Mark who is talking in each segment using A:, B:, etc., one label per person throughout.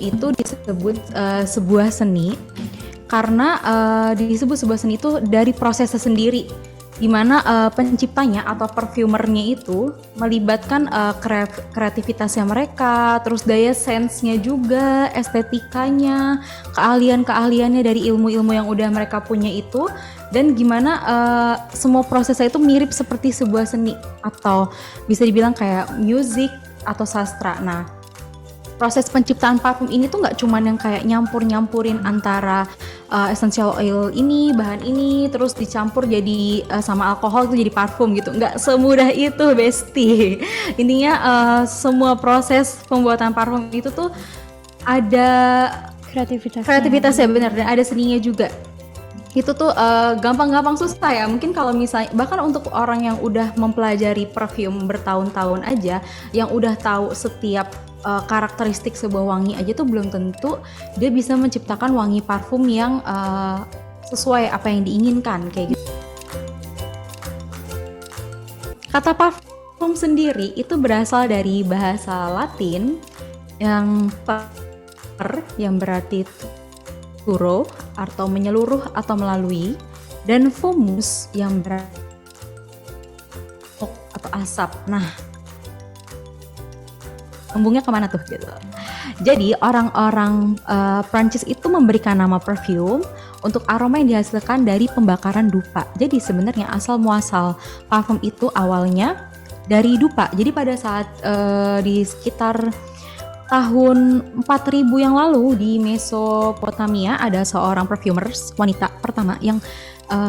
A: itu disebut sebuah seni karena disebut sebuah seni itu dari prosesnya sendiri, di mana penciptanya atau perfumernya itu melibatkan kreativitasnya mereka, terus daya sense-nya juga, estetikanya, keahlian-keahliannya dari ilmu-ilmu yang udah mereka punya itu, dan gimana semua prosesnya itu mirip seperti sebuah seni atau bisa dibilang kayak musik atau sastra. Nah, proses penciptaan parfum ini tuh nggak cuman yang kayak nyampurin antara essential oil ini, bahan ini, terus dicampur jadi sama alkohol itu jadi parfum gitu. Nggak semudah itu, Besti. Intinya semua proses pembuatan parfum itu tuh ada kreativitasnya benar, dan ada seninya juga. Itu tuh gampang-gampang susah ya. Mungkin kalau misalnya bahkan untuk orang yang udah mempelajari perfume bertahun-tahun aja, yang udah tahu setiap karakteristik sebuah wangi aja tuh belum tentu dia bisa menciptakan wangi parfum yang sesuai apa yang diinginkan kayak gitu. Kata parfum sendiri itu berasal dari bahasa Latin yang yang berarti turo atau menyeluruh atau melalui, dan fumus yang berarti atau asap. Nah, sambungnya kemana tuh gitu. Jadi orang-orang Prancis itu memberikan nama perfume untuk aroma yang dihasilkan dari pembakaran dupa. Jadi sebenarnya asal muasal parfum itu awalnya dari dupa. Jadi pada saat di sekitar tahun 4000 yang lalu di Mesopotamia ada seorang perfumers wanita pertama yang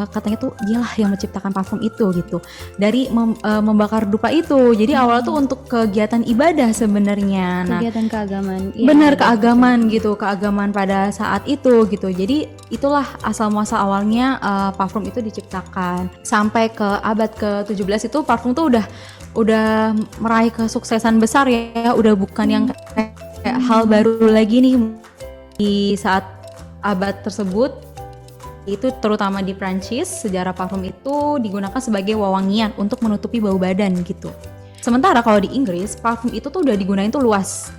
A: katanya tuh dialah yang menciptakan parfum itu gitu, dari membakar dupa itu. Jadi awal tuh untuk kegiatan ibadah sebenarnya.
B: Kegiatan keagamaan.
A: Benar, keagamaan gitu, keagamaan pada saat itu gitu. Jadi itulah asal muasal awalnya parfum itu diciptakan. Sampai ke abad ke-17 itu parfum tuh udah meraih kesuksesan besar ya, udah bukan yang kayak hal baru lagi nih di saat abad tersebut. Itu terutama di Prancis, sejarah parfum itu digunakan sebagai wewangian untuk menutupi bau badan gitu. Sementara kalau di Inggris, parfum itu tuh udah digunain tuh luas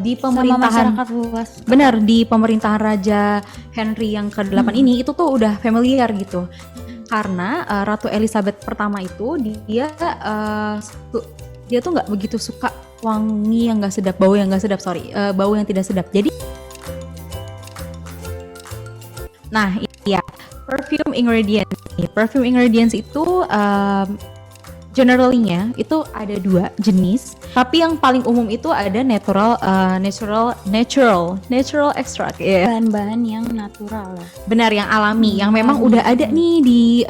A: di pemerintahan
B: masyarakat luas.
A: Benar, di pemerintahan Raja Henry yang ke-8 ini itu tuh udah familiar gitu. Karena Ratu Elizabeth pertama itu dia tuh nggak begitu suka wangi yang nggak sedap, bau yang tidak sedap. Jadi nah, iya, perfume ingredients itu generally-nya itu ada 2 jenis, tapi yang paling umum itu ada natural extract ya.
B: Bahan-bahan yang natural lah.
A: Benar, yang alami, yang memang udah ada nih di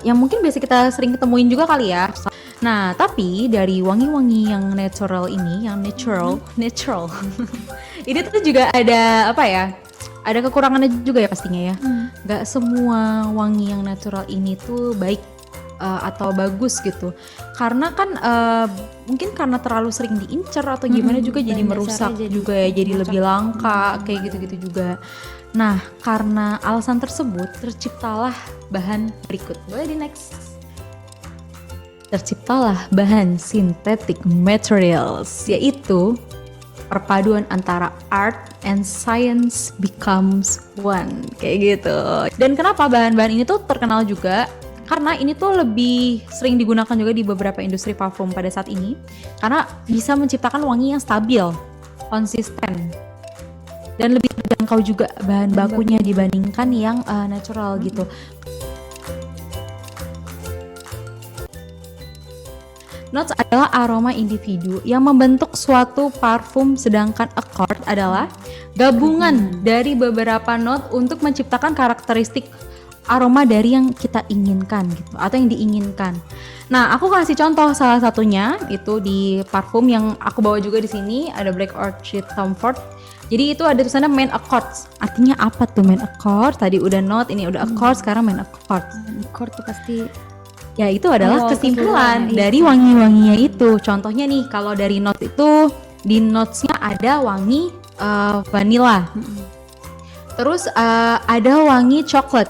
A: yang mungkin biasa kita sering ketemuin juga kali ya. Nah, tapi dari wangi-wangi yang natural ini, yang natural ini tuh juga ada apa ya? Ada kekurangannya juga ya pastinya ya. Gak semua wangi yang natural ini tuh baik atau bagus gitu. Karena kan mungkin karena terlalu sering diincar atau gimana juga jadi merusak juga ya, jadi lebih langka kayak gitu-gitu juga. Nah, karena alasan tersebut terciptalah bahan berikut. Boleh di next. Terciptalah bahan synthetic materials, yaitu perpaduan antara art and science becomes one, kayak gitu. Dan kenapa bahan-bahan ini tuh terkenal juga? Karena ini tuh lebih sering digunakan juga di beberapa industri parfum pada saat ini, karena bisa menciptakan wangi yang stabil, konsisten, dan lebih terjangkau juga bahan bakunya dibandingkan yang natural gitu. Notes adalah aroma individu yang membentuk suatu parfum, sedangkan accord adalah gabungan dari beberapa note untuk menciptakan karakteristik aroma dari yang kita inginkan gitu, atau yang diinginkan. Nah, aku kasih contoh salah satunya itu di parfum yang aku bawa juga di sini, ada Black Orchid Tom Ford. Jadi itu ada tulisannya main accords. Artinya apa tuh main accord? Tadi udah note, ini udah accord, sekarang main accord.
B: Accord tuh pasti
A: ya itu adalah kesimpulan dari wangi-wanginya itu. Contohnya nih, kalau dari note itu, di notesnya ada wangi vanilla. Terus ada wangi coklat.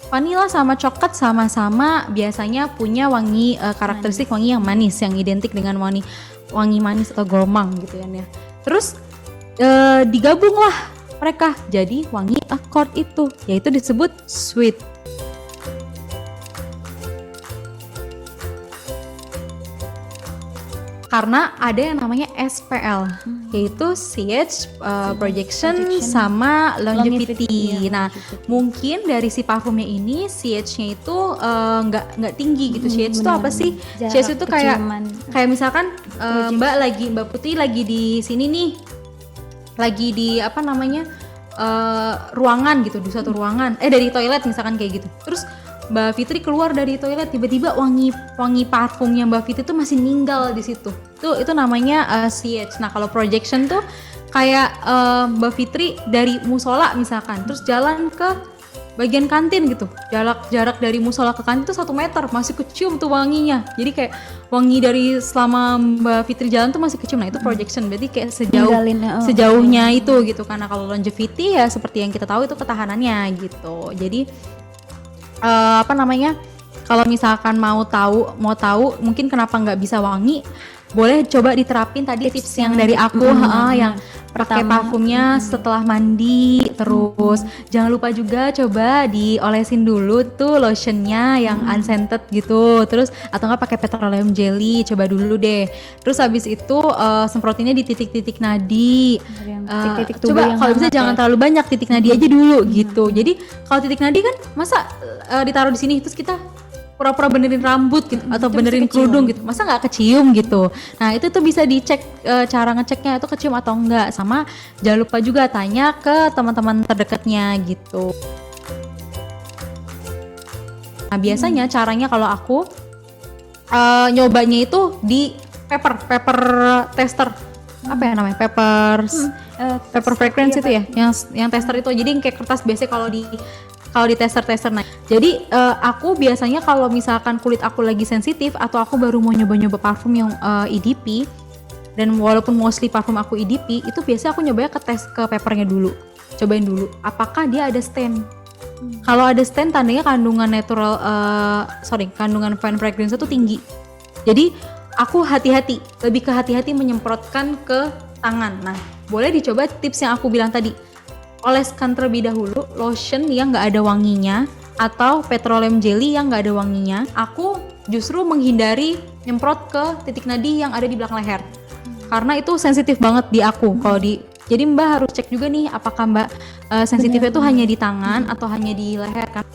A: Vanilla sama coklat sama-sama biasanya punya wangi karakteristik wangi yang manis, yang identik dengan wangi manis atau gourmand gitu kan ya. Terus digabunglah mereka jadi wangi accord itu, yaitu disebut sweet. Karena ada yang namanya SPL, yaitu CH projection sama longevity. Nah, mungkin dari si parfumnya ini CH-nya itu nggak tinggi gitu. CH itu apa sih? CH itu kayak misalkan Mbak Putri lagi di sini nih, lagi di ruangan gitu, di suatu ruangan, dari toilet misalkan kayak gitu. Terus Mbak Fitri keluar dari toilet, tiba-tiba wangi parfumnya Mbak Fitri tuh masih ninggal di situ. Itu namanya CH. Nah, kalau projection tuh kayak Mbak Fitri dari musola misalkan, terus jalan ke bagian kantin gitu. Jarak dari musola ke kantin tuh 1 meter, masih kecium tuh wanginya. Jadi kayak wangi dari selama Mbak Fitri jalan tuh masih kecium. Nah, itu projection. Berarti kayak sejauhnya itu gitu. Karena kalau longevity ya seperti yang kita tahu itu ketahanannya gitu. Jadi kalau misalkan mau tahu mungkin kenapa nggak bisa wangi, boleh coba diterapin tadi tips yang dari aku yang pakai parfumnya setelah mandi. Terus jangan lupa juga coba diolesin dulu tuh lotionnya yang unscented gitu, terus atau nggak pakai petroleum jelly, coba dulu deh. Terus habis itu semprotinnya di titik-titik nadi. Coba kalau bisa jangan terlalu banyak, titik nadi aja dulu gitu. Jadi kalau titik nadi kan masa ditaruh di sini terus kita pura-pura benerin rambut gitu atau benerin kerudung gitu, masa nggak kecium gitu. Nah, itu tuh bisa dicek, cara ngeceknya itu kecium atau enggak. Sama jangan lupa juga tanya ke teman-teman terdekatnya gitu. Nah, biasanya caranya kalau aku nyobanya itu di paper tester. Apa ya namanya? Paper fragrance itu ya, yang tester itu. Jadi kayak kertas biasa kalau di tester. Nah, jadi aku biasanya kalau misalkan kulit aku lagi sensitif atau aku baru mau nyoba parfum yang EDP, dan walaupun mostly parfum aku EDP, itu biasanya aku nyobanya ke papernya dulu, cobain dulu apakah dia ada stain. Kalau ada stain tandanya kandungan fine fragrance itu tinggi. Jadi aku lebih ke hati-hati menyemprotkan ke tangan. Nah, boleh dicoba tips yang aku bilang tadi. Oleskan terlebih dahulu lotion yang nggak ada wanginya atau petroleum jelly yang nggak ada wanginya. Aku justru menghindari nyemprot ke titik nadi yang ada di belakang leher, karena itu sensitif banget di aku. Jadi Mbak harus cek juga nih apakah Mbak sensitifnya tuh hanya di tangan atau hanya di leher kan.